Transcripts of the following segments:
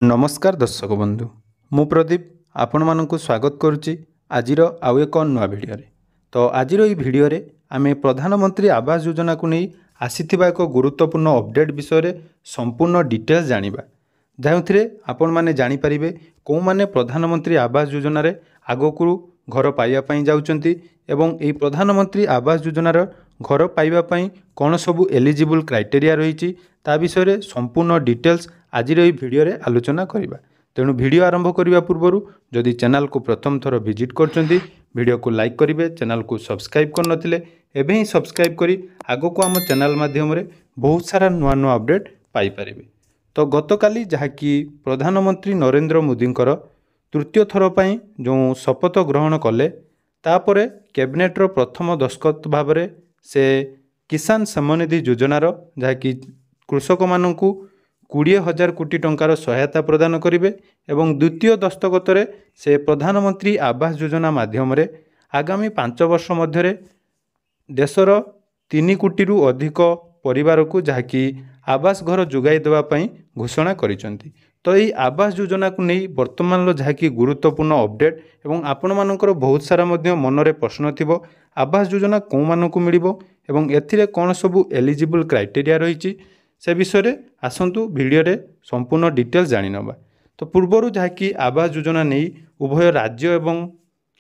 नमस्कार दर्शक बंधु मु प्रदीप आपण मानकु स्वागत करुच्ची आजिर आउ एक नुआ भिडियो रे। तो आजिर ई भिडियो रे आमे प्रधानमंत्री आवास योजना को नहीं आसीथिबा एक गुरुत्वपूर्ण अपडेट विषय रे संपूर्ण डिटेल्स जानिबा जाउथिरे आपण माने जानि परिबे को माने प्रधानमंत्री आवास योजना रे आगोकु घर पाइबा पई जाउचंती एवं एई प्रधानमंत्री आवास योजना रे घर पाइबा पई कोन सबु एलिजिबल क्राइटेरिया रहिछि ता विषय रे संपूर्ण डिटेल्स आजिर ई भिडियो रे आलोचना करिबा। तेणु भिडियो आरंभ करने पूर्व जदि चैनल को प्रथम थर विजिट करछंती भिडियो को लाइक करेंगे, चैनल को सब्सक्राइब करनथिले एबे ही सब्सक्राइब करी आगो को आम चैनल माध्यम रे बहुत सारा नुआ नुआ अपडेट पाई परिबे। तो गतकाली जहाँकि प्रधानमंत्री नरेंद्र मोदींकर तृतीय थर पई जो शपथ ग्रहण कले तापरे कैबिनेटर प्रथम दस्खत भाव से किसान सम्मान निधि योजनार जहाँकि कृषक मानू 20,000 कोटी टंकार सहायता प्रदान करेंगे एवं द्वितीय दस्तखत से प्रधानमंत्री आवास योजना माध्यम आगामी 5 वर्ष मध्य देशर 3 कोटी रु अधिक परिवार को जहाँकि आवास घर जोगाई देवाई घोषणा करिसेंती। तो यही आवास योजना को नहीं वर्तमान जहाँकि गुरुत्वपूर्ण अपडेट एवं आपण मानकर बहुत सारा मनरे प्रश्न थिबो आवास योजना कौ मानकु मिलिबो एवं एथिरे कोन सबु एलिजिबल क्राइटेरिया रहिछि से विषय आसंतु भिडियो रे संपूर्ण डिटेल्स जानि नबा। तो पूर्वर जहाँकि आवास योजना नहीं उभय राज्य एवं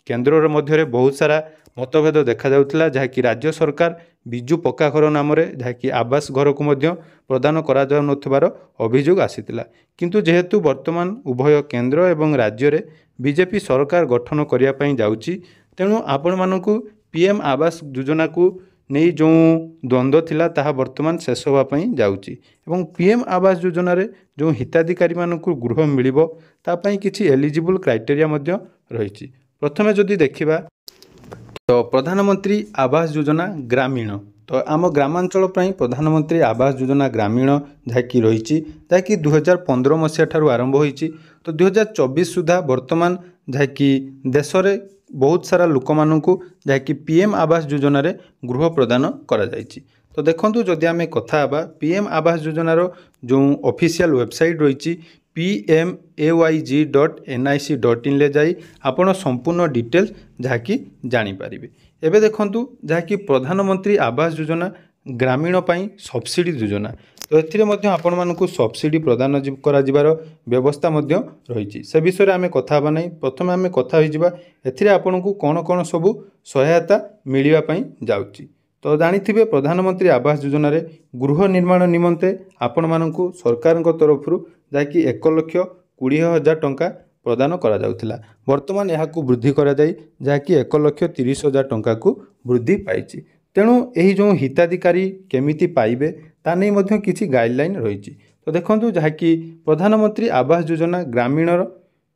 केन्द्र मध्य बहुत सारा मतभेद देखा जाउथिला जहाँकि राज्य सरकार बिजु पक्का घर नाम रे जहाँकि आवास घर को मध्य प्रदान करा जाउ नथिबार अभियोग आसीतिला किंतु जेहेतु वर्तमान उभय केन्द्र एवं राज्य रे बीजेपी सरकार गठन करिया पई जाउची तेणु आपण मानकु पीएम आवास योजना को नहीं जो द्वंद्व थिला ताहा वर्तमान शेष होगापी जाउची एवं पीएम आवास योजना रे जो हिताधिकारी मानकु गृह मिलिबो ता पई किछि एलिजिबल क्राइटेरिया मध्य रहिछि। प्रथमे जदि देखिबा तो प्रधानमंत्री आवास योजना ग्रामीण तो आम ग्रामांचल पई प्रधानमंत्री आवास योजना ग्रामीण जहाँकि रहिछि ताकि 2015 मसीहा ठारू आरंभ होइछि तो 2024 सुधा वर्तमान जहाँकि देश रे बहुत सारा लोक मानू जहाँकि पीएम आवास योजना रे गृह प्रदान करा जाइछि। तो देखंतु जदि आमे कथा हबा पीएम आवास योजनार जो ऑफिशियल वेबसाइट रही pmayg.nic.in ले जाई आपण संपूर्ण डिटेल्स जहाँकि जानि पारिबे। एबे देखंतु जहाँकि प्रधानमंत्री आवास योजना ग्रामीण पई सब्सिडी योजना तो एथिरे मध्य आपण मानकु सब्सिडी प्रदान करा जिबार व्यवस्था मध्य रहिछि से विषय आमे कथा हबा नै। प्रथमे आमे कथा होई जिबा एथिरे आपनकु कोन कोन सबु सहायता मिलिबा पई जाउछि। तो जानिथिबे प्रधानमंत्री आवास योजना रे गृह निर्माण निमंते आपण मानकु सरकारक तरफरु जाकि 1,20,000 टंका प्रदान करा जाउथिला वर्तमान याकु वृद्धि करा जाई जाकि 1,30,000 टंका को वृद्धि पाइछि। तेणु यही जो हिताधिकारी केमिति पाइबे ता नहीं मध्य किछि गाइडलाइन रहिछि। तो देखंतु जहाँकि प्रधानमंत्री आवास योजना ग्रामीणर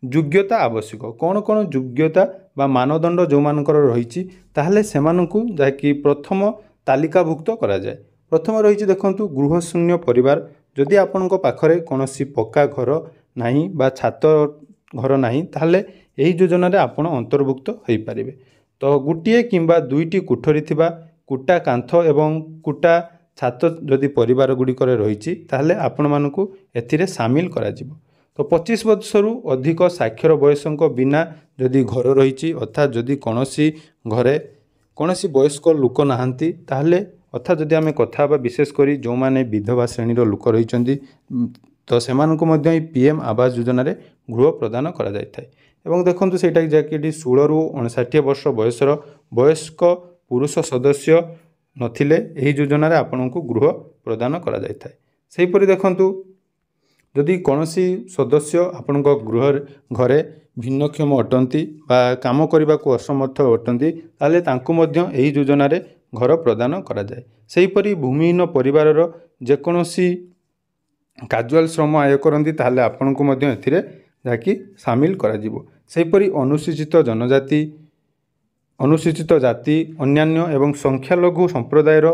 योग्यता आवश्यक कौन कौन योग्यता बा मानदंड जो मानकर रहिछि ताहले सेमानकु जहाँकि प्रथम तालिकाभुक्त करा जाए। प्रथम रहिछि देखंतु गृह शून्य परिवार जदि आपनक पाखरे कोनोसी पक्का घर नाही बा छात घर नाही ताहले एही योजना रे आपण अंतर्भुक्त होई पारिबे। तो गुटिए किंबा दुईटी कोठरी थिबा कुटा कांथ एवं कुटा छात जदि परिवार गुड़िकर रही ताहले आपण मानकु एथिरे सामिल करा जिवो। तो 25 वर्षरु अधिक साक्षर बयसंक बिना जदि घर रही अर्थात जदि कोनोसी घरे कोनोसी वयस्क लोक नाहांती ताहले अर्थात जदि आमे कथा बा विशेष करी जो माने विधवा श्रेणीर लोक रहिचंदी तो सेमानकु मध्य पीएम आवास योजना रे गृह प्रदान करा जायथाय। एवं देखंतु सेटा जैकेटी 16 रु 59 वर्ष बयसर वयस्क पुरुष सदस्य नथिले एही योजना रे आपनकु गृह प्रदान करा जायथाय। सेहीपरि देखंतु जदि कोनोसी सदस्य आपनक गृह घरे भिन्नक्षम अटंती बा काम करबा को असमर्थ अटंती ताले तांकु मध्य एही योजना रे घर प्रदान करा जाय। सेहीपरि भूमिहीन परिवारर जे कोनोसी काजुअल श्रम आय करंती ताले आपनकु मध्य एथिरे जाकी शामिल करा जिवो। सेहीपरि अनुसूचित जनजाति अनुसूचित जाति अन्यान्य एवं संख्यालघु संप्रदायर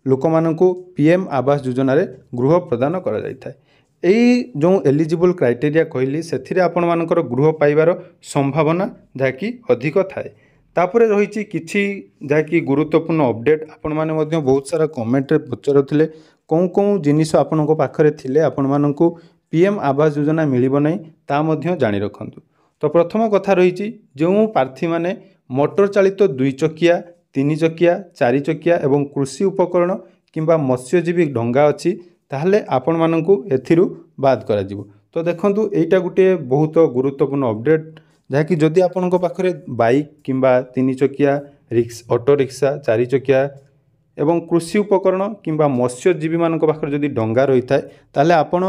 लोक मानकु पीएम आवास योजना रे गृह प्रदान करा जायथाय। एही जो एलिजिबल क्राइटेरिया कहली सेथिरे आपण मानकर गृह पाइबार संभावना जाकी अधिक थाए। तापरे रही किछि जाकी गुरुत्वपूर्ण अपडेट आपण माने मध्य बहुत सारा कमेंट रे पचरथिले कौन कौन जिनिस आपनक पाखरे थिले आपण मानकु पीएम आवास योजना मिलिबो नहीं ता मध्य जानि रखंतु। तो प्रथम कथा रही जो प्रार्थी माने मोटर चालित 2 चकिया 3 चकिया 4 चकिया एवं कृषि उपकरण किंबा मत्स्यजीवी डंगा अच्छी ताहले आपण मानकु एथिरु बाद करा जिवो। तो देखंतु एटा गुटे बहुत गुरुत्वपूर्ण अपडेट जहाँकि जदि आपण पाखरे बाइक किंबा 3 चकिया ऑटो रिक्शा 4 चकिया एवं कृषि उपकरण किंबा मत्स्यजीवी मान पाखरे जदि डंगा रही थाए ताहले आपण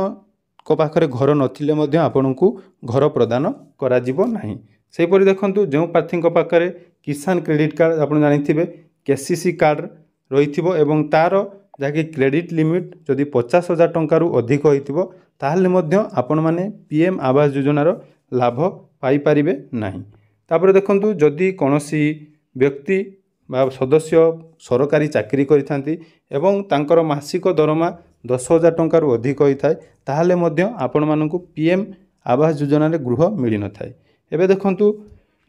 को पाखरे घर नथिले मध्य आपनकु घर प्रदान करा जिवो नाही। सेहीपरि देखंतु जो प्रार्थी पाखरे किसान क्रेडिट कार्ड आपण जानिथिबे केसीसी कार्ड रहिथिबो एवं तार जहाँकि क्रेडिट लिमिट जदि 50,000 टंका अधिक होइथिबो ताहले मध्य आपण माने पीएम आवास योजनार लाभ पाई पारिबे नाही। तापर देखंतु जदि कोनोसी व्यक्ति बा सदस्य सरकारी चाकरी करिथांती एवं तांकर मासिक दरमा 10,000 टंका अधिक होइथाय ताहले मध्य आपण मानकु पीएम आवास योजना रे गृह मिली न थाए। एबे देखंतु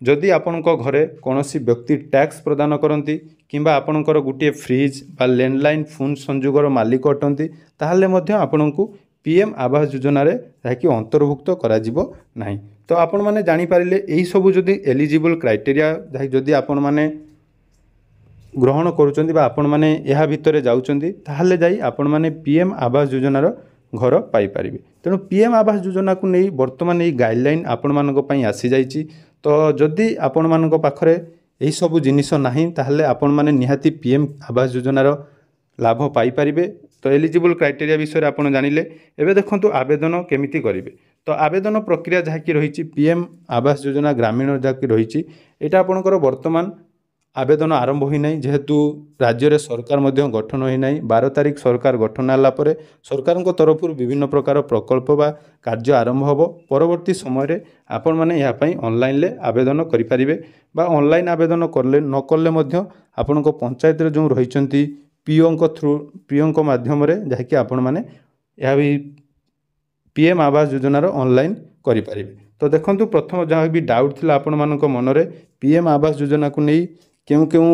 जदि आपणको घरे कोनोसी व्यक्ति टैक्स प्रदान करती किंबा आपणकर गुटे फ्रिज बा लैंडलाइन फोन संयोगर मालिक अटंती ताहले मध्य आपणको पीएम आवास योजना रे जाकि अंतर्भुक्त करा जिवो नाही। तो आपण माने जानि पारिले एही सब जदि एलिजिबल क्राइटेरिया जदि आपण माने ग्रहण करूचंदी बा आपण माने एहा भितरे जाउचंदी ताहले जाई आपण माने पीएम आवास योजनार घर पाई पारिबे। तेणु पीएम आवास योजना को नहीं वर्तमान ये गाइडलाइन आपण मानक पई आसी जाइछि। तो जदि आपण मानक पाखरे एही सब जिनिस नाही ताहले आपण माने निहाती पीएम आवास योजनार लाभ पाई पारिबे। तो एलिजिबल क्राइटेरिया विषय आपण जानिले। एबे देखंतु आवेदन केमिति करिवे। तो आवेदन प्रक्रिया जहाँकि रही पीएम आवास योजना ग्रामीण जहाँकि रही एटा आपणकर वर्तमान आवेदन आरंभ होई नाही जेहेतु राज्य रे सरकार मध्य गठन होई नाही। 12 तारिख सरकार गठन होला परे सरकार को तरफ विभिन्न प्रकार प्रकल्प बा कार्य आरंभ होबो। परवर्ती समय रे आपण माने या पई ऑनलाइन ले आवेदन करि परिबे बा ऑनलाइन आवेदन करले न करले मध्य आपण को पंचायत रे जो रहिचंती पीओ को थ्रू पीओ को माध्यम रे जहाँकि आपण माने या भी पीएम आवास योजनार ऑनलाइन करि परिबे। तो देखंतु प्रथम जहाँ भी डाउट थिला आपण मानक मन रे पीएम आवास योजना को नहीं क्यों क्यों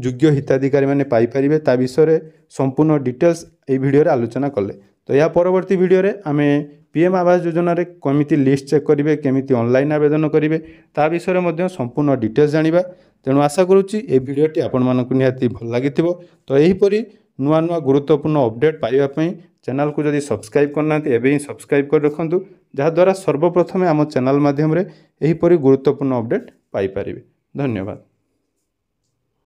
योग्य हिताधिकारी मैंने पाइपर ता विषय संपूर्ण डिटेल्स ये वीडियो रे आलोचना कले। तो या परवर्ती वीडियो रे आमे पीएम आवास योजना रे केमिति लिस्ट चेक करिवे केमिति ऑनलाइन आवेदन करिवे ता विषय मध्ये संपूर्ण डिटेल्स जानिबा। तेणु आशा करूची ए वीडियोटी आपण मानकु निहाती भल लागिथिबो। तो एहीपरि नुआ नुआ गुरुत्वपूर्ण अपडेट पाइबा पई चैनल को जदि सब्सक्राइब करना एबे ही सब्सक्राइब कर रखंतु जहा द्वारा सर्वप्रथमे आम चैनल माध्यम रे एहीपरि गुरुत्वपूर्ण अपडेट पाई परिबे। धन्यवाद।